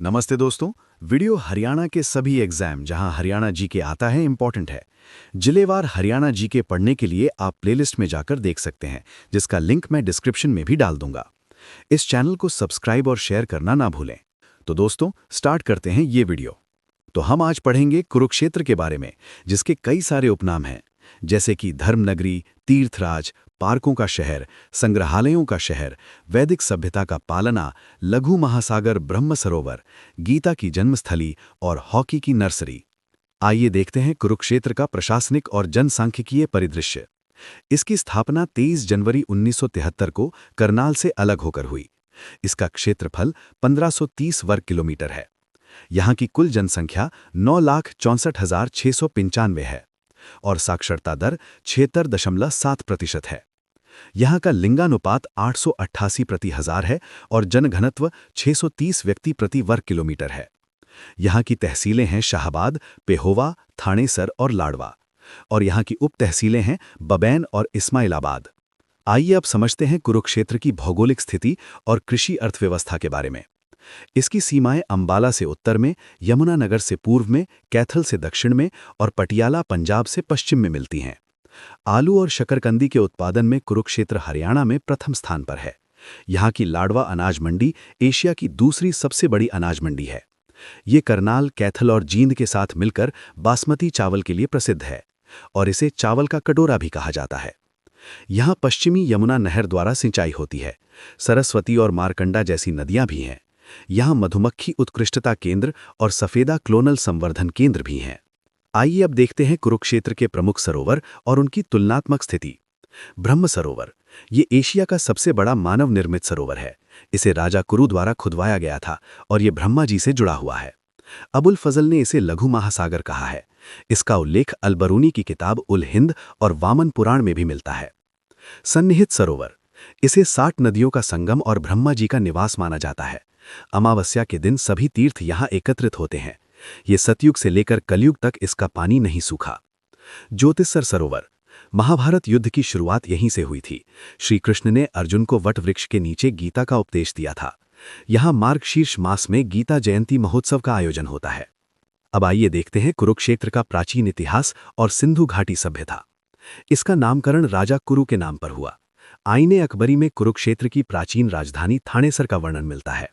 नमस्ते दोस्तों। वीडियो हरियाणा के सभी एग्जाम जहां हरियाणा जीके आता है इंपॉर्टेंट है। जिलेवार हरियाणा जीके पढ़ने के लिए आप प्लेलिस्ट में जाकर देख सकते हैं, जिसका लिंक मैं डिस्क्रिप्शन में भी डाल दूंगा। इस चैनल को सब्सक्राइब और शेयर करना ना भूलें। तो दोस्तों, स्टार्ट करते हैं ये वीडियो। तो हम आज पढ़ेंगे कुरुक्षेत्र के बारे में, जिसके कई सारे उपनाम हैं, जैसे कि धर्मनगरी, तीर्थराज, पार्कों का शहर, संग्रहालयों का शहर, वैदिक सभ्यता का पालना, लघु महासागर, ब्रह्म सरोवर, गीता की जन्मस्थली और हॉकी की नर्सरी। आइए देखते हैं कुरुक्षेत्र का प्रशासनिक और जनसांख्यिकीय परिदृश्य। इसकी स्थापना 23 जनवरी 1973 को करनाल से अलग होकर हुई। इसका क्षेत्रफल 1530 वर्ग किलोमीटर है। यहाँ की कुल जनसंख्या 9,64,695 है और साक्षरता दर 76.7% है। यहाँ का लिंगानुपात 888 प्रति हजार है और जनघनत्व 630 व्यक्ति प्रति वर्ग किलोमीटर है। यहाँ की तहसीलें हैं शाहबाद, पेहोवा, थानेसर और लाडवा, और यहाँ की उप तहसीलें हैं बबैन और इस्माइलाबाद। आइए अब समझते हैं कुरुक्षेत्र की भौगोलिक स्थिति और कृषि अर्थव्यवस्था के बारे में। इसकी सीमाएं अंबाला से उत्तर में, यमुनानगर से पूर्व में, कैथल से दक्षिण में और पटियाला पंजाब से पश्चिम में मिलती हैं। आलू और शकरकंदी के उत्पादन में कुरुक्षेत्र हरियाणा में प्रथम स्थान पर है। यहाँ की लाडवा अनाज मंडी एशिया की दूसरी सबसे बड़ी अनाज मंडी है। ये करनाल, कैथल और जींद के साथ मिलकर बासमती चावल के लिए प्रसिद्ध है और इसे चावल का कटोरा भी कहा जाता है। यहाँ पश्चिमी यमुना नहर द्वारा सिंचाई होती है। सरस्वती और मारकंडा जैसी नदियां भी हैं। यहाँ मधुमक्खी उत्कृष्टता केंद्र और सफेदा क्लोनल संवर्धन केंद्र भी हैं। आइए अब देखते हैं कुरुक्षेत्र के प्रमुख सरोवर और उनकी तुलनात्मक स्थिति। ब्रह्म सरोवर, ये एशिया का सबसे बड़ा मानव निर्मित सरोवर है। इसे राजा कुरु द्वारा खुदवाया गया था और ये ब्रह्मा जी से जुड़ा हुआ है। अबुल फजल ने इसे लघु महासागर कहा है। इसका उल्लेख अलबरूनी की किताब उल हिंद और वामन पुराण में भी मिलता है। सन्निहित सरोवर, इसे 60 नदियों का संगम और ब्रह्मा जी का निवास माना जाता है। अमावस्या के दिन सभी तीर्थ यहाँ एकत्रित होते हैं। ये सतयुग से लेकर कलयुग तक इसका पानी नहीं सूखा। ज्योतिषर सरोवर, महाभारत युद्ध की शुरुआत यहीं से हुई थी। श्री कृष्ण ने अर्जुन को वट वृक्ष के नीचे गीता का उपदेश दिया था। यहाँ मार्गशीर्ष मास में गीता जयंती महोत्सव का आयोजन होता है। अब आइए देखते हैं कुरुक्षेत्र का प्राचीन इतिहास और सिंधु घाटी सभ्यता। इसका नामकरण राजा कुरु के नाम पर हुआ। आईने अकबरी में कुरुक्षेत्र की प्राचीन राजधानी थानेसर का वर्णन मिलता है।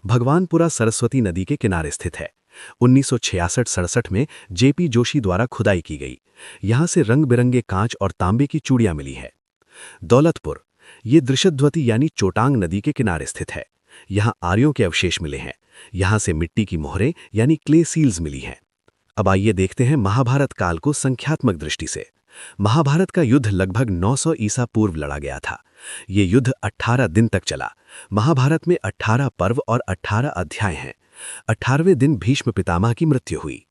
भगवानपुरा सरस्वती नदी के किनारे स्थित है। 1966-67 में जेपी जोशी द्वारा खुदाई की गई। यहाँ से रंग बिरंगे कांच और तांबे की चूड़ियां मिली हैं। दौलतपुर, ये दृशद्वती यानी चोटांग नदी के किनारे स्थित है। यहाँ आर्यों के अवशेष मिले हैं। यहाँ से मिट्टी की मोहरें यानी क्ले सील्स मिली हैं। अब आइए देखते हैं महाभारत काल को संख्यात्मक दृष्टि से। महाभारत का युद्ध लगभग 900 ईसा पूर्व लड़ा गया था। ये युद्ध 18 दिन तक चला। महाभारत में 18 पर्व और 18 अध्याय हैं। 18वें दिन भीष्म पितामह की मृत्यु हुई।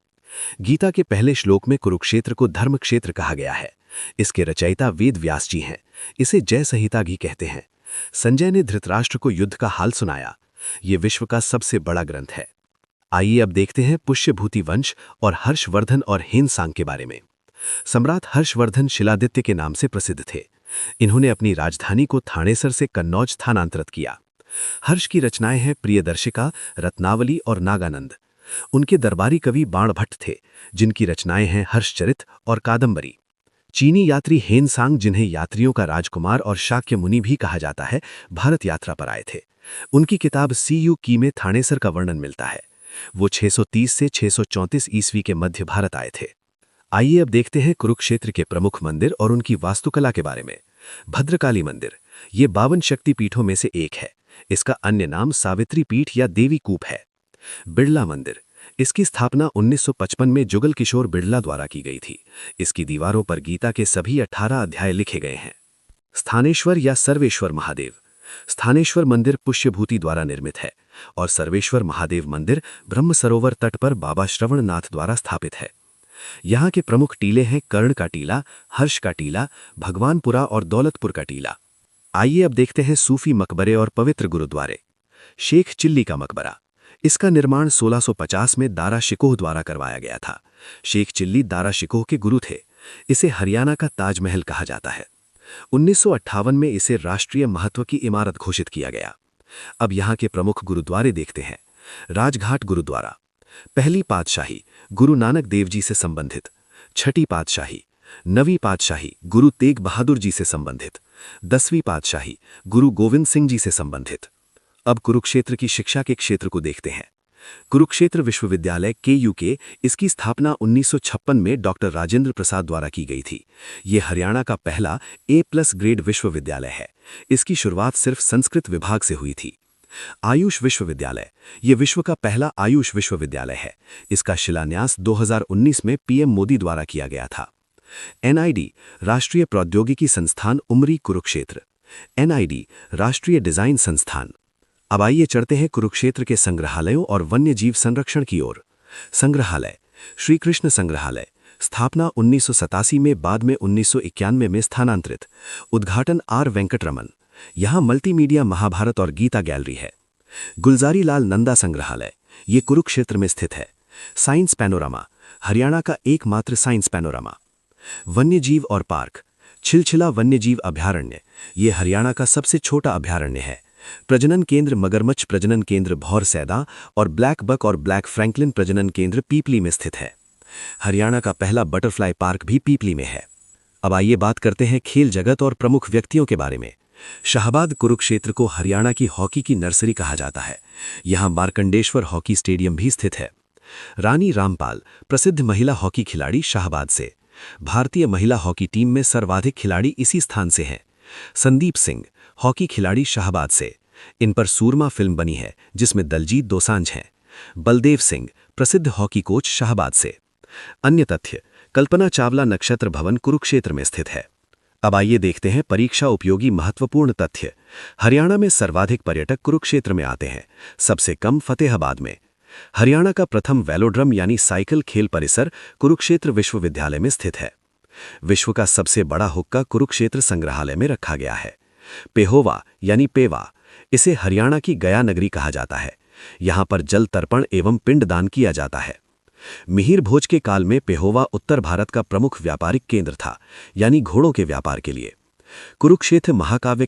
गीता के पहले श्लोक में कुरुक्षेत्र को धर्म क्षेत्र कहा गया है। इसके रचयिता वेद व्यास जी हैं। इसे जय संहिता भी कहते हैं। संजय ने धृतराष्ट्र को युद्ध का हाल सुनाया। ये विश्व का सबसे बड़ा ग्रंथ है। आइए अब देखते हैं पुष्यभूति वंश और हर्षवर्धन और हेनसांग के बारे में। सम्राट हर्षवर्धन शिलादित्य के नाम से प्रसिद्ध थे। इन्होंने अपनी राजधानी को थानेसर से कन्नौज स्थानांतरित किया। हर्ष की रचनाएं हैं प्रियदर्शिका, रत्नावली और नागानंद। उनके दरबारी कवि बाणभट्ट थे, जिनकी रचनाएं हैं हर्षचरित और कादंबरी। चीनी यात्री हेनसांग, जिन्हें यात्रियों का राजकुमार और शाक्य मुनि भी कहा जाता है, भारत यात्रा पर आए थे। उनकी किताब सीयू की में थानेसर का वर्णन मिलता है। वो 630 से 634 ईस्वी के मध्य भारत आए थे। आइए अब देखते हैं कुरुक्षेत्र के प्रमुख मंदिर और उनकी वास्तुकला के बारे में। भद्रकाली मंदिर, ये 52 शक्तिपीठों में से एक है। इसका अन्य नाम सावित्री पीठ या देवी कूप है। बिड़ला मंदिर, इसकी स्थापना 1955 में जुगल किशोर बिड़ला द्वारा की गई थी। इसकी दीवारों पर गीता के सभी 18 अध्याय लिखे गए हैं। स्थानेश्वर या सर्वेश्वर महादेव, स्थानेश्वर मंदिर पुष्यभूति द्वारा निर्मित है और सर्वेश्वर महादेव मंदिर ब्रह्म सरोवर तट पर बाबा श्रवणनाथ द्वारा स्थापित है। यहाँ के प्रमुख टीले हैं कर्ण का टीला, हर्ष का टीला, भगवानपुरा और दौलतपुर का टीला। आइए अब देखते हैं सूफी मकबरे और पवित्र गुरुद्वारे। शेख चिल्ली का मकबरा, इसका निर्माण 1650 में दारा शिकोह द्वारा करवाया गया था। शेख चिल्ली दारा शिकोह के गुरु थे। इसे हरियाणा का ताजमहल कहा जाता है। 1958 में इसे राष्ट्रीय महत्व की इमारत घोषित किया गया। अब यहाँ के प्रमुख गुरुद्वारे देखते हैं। राजघाट गुरुद्वारा। पहली पातशाही गुरु नानक देव जी से संबंधित। छठी पातशाही नवीं पातशाही गुरु तेग बहादुर जी से संबंधित। 10वीं पातशाही गुरु गोविंद सिंह जी से संबंधित। अब कुरुक्षेत्र की शिक्षा के क्षेत्र को देखते हैं। कुरुक्षेत्र विश्वविद्यालय KUK, इसकी स्थापना 1956 में डॉक्टर राजेंद्र प्रसाद द्वारा की गई थी। ये हरियाणा का पहला A+ ग्रेड विश्वविद्यालय है। इसकी शुरुआत सिर्फ संस्कृत विभाग से हुई थी। आयुष विश्वविद्यालय, ये विश्व का पहला आयुष विश्वविद्यालय है। इसका शिलान्यास 2019 में PM मोदी द्वारा किया गया था। NID राष्ट्रीय प्रौद्योगिकी संस्थान उमरी कुरुक्षेत्र। NID राष्ट्रीय डिजाइन संस्थान। अब आइए चढ़ते हैं कुरुक्षेत्र के संग्रहालयों और वन्य जीव संरक्षण की ओर। संग्रहालय श्री कृष्ण संग्रहालय, स्थापना 1987 में, बाद में 1991 में स्थानांतरित। उद्घाटन R वेंकटरमन। यहाँ मल्टीमीडिया महाभारत और गीता गैलरी है। गुलजारी लाल नंदा संग्रहालय, ये कुरुक्षेत्र में स्थित है। साइंस पैनोरामा, हरियाणा का एकमात्र साइंस पैनोरामा। वन्यजीव और पार्क, छिलछिला वन्यजीव अभयारण्य, ये हरियाणा का सबसे छोटा अभयारण्य है। प्रजनन केंद्र मगरमच्छ प्रजनन केंद्र भौर सैदा और ब्लैक बक और ब्लैक फ्रैंकलिन प्रजनन केंद्र पीपली में स्थित है। हरियाणा का पहला बटरफ्लाई पार्क भी पीपली में है। अब आइए बात करते हैं खेल जगत और प्रमुख व्यक्तियों के बारे में। शाहबाद कुरुक्षेत्र को हरियाणा की हॉकी की नर्सरी कहा जाता है। यहाँ मार्कंडेश्वर हॉकी स्टेडियम भी स्थित है। रानी रामपाल, प्रसिद्ध महिला हॉकी खिलाड़ी, शाहबाद से। भारतीय महिला हॉकी टीम में सर्वाधिक खिलाड़ी इसी स्थान से हैं। संदीप सिंह, हॉकी खिलाड़ी, शाहबाद से। इन पर सूरमा फिल्म बनी है जिसमें दलजीत दोसांझ हैं। बलदेव सिंह, प्रसिद्ध हॉकी कोच, शाहबाद से। अन्य तथ्य, कल्पना चावला नक्षत्र भवन कुरुक्षेत्र में स्थित है। अब आइए देखते हैं परीक्षा उपयोगी महत्वपूर्ण तथ्य। हरियाणा में सर्वाधिक पर्यटक कुरुक्षेत्र में आते हैं, सबसे कम फतेहाबाद में। हरियाणा का प्रथम वेलोड्रम यानी साइकिल खेल परिसर कुरुक्षेत्र विश्वविद्यालय में स्थित है। विश्व का सबसे बड़ा हुक्का कुरुक्षेत्र संग्रहालय में रखा गया है। पेहोवा यानी पेवा, इसे हरियाणा की गया नगरी कहा जाता है। यहाँ पर जल तर्पण एवं पिंडदान किया जाता है। मिहिर भोज के काल में पेहोवा उत्तर भारत का प्रमुख व्यापारिक केंद्र था, यानी घोड़ों के व्यापार के लिए। कुरुक्षेत्र महाकाव्य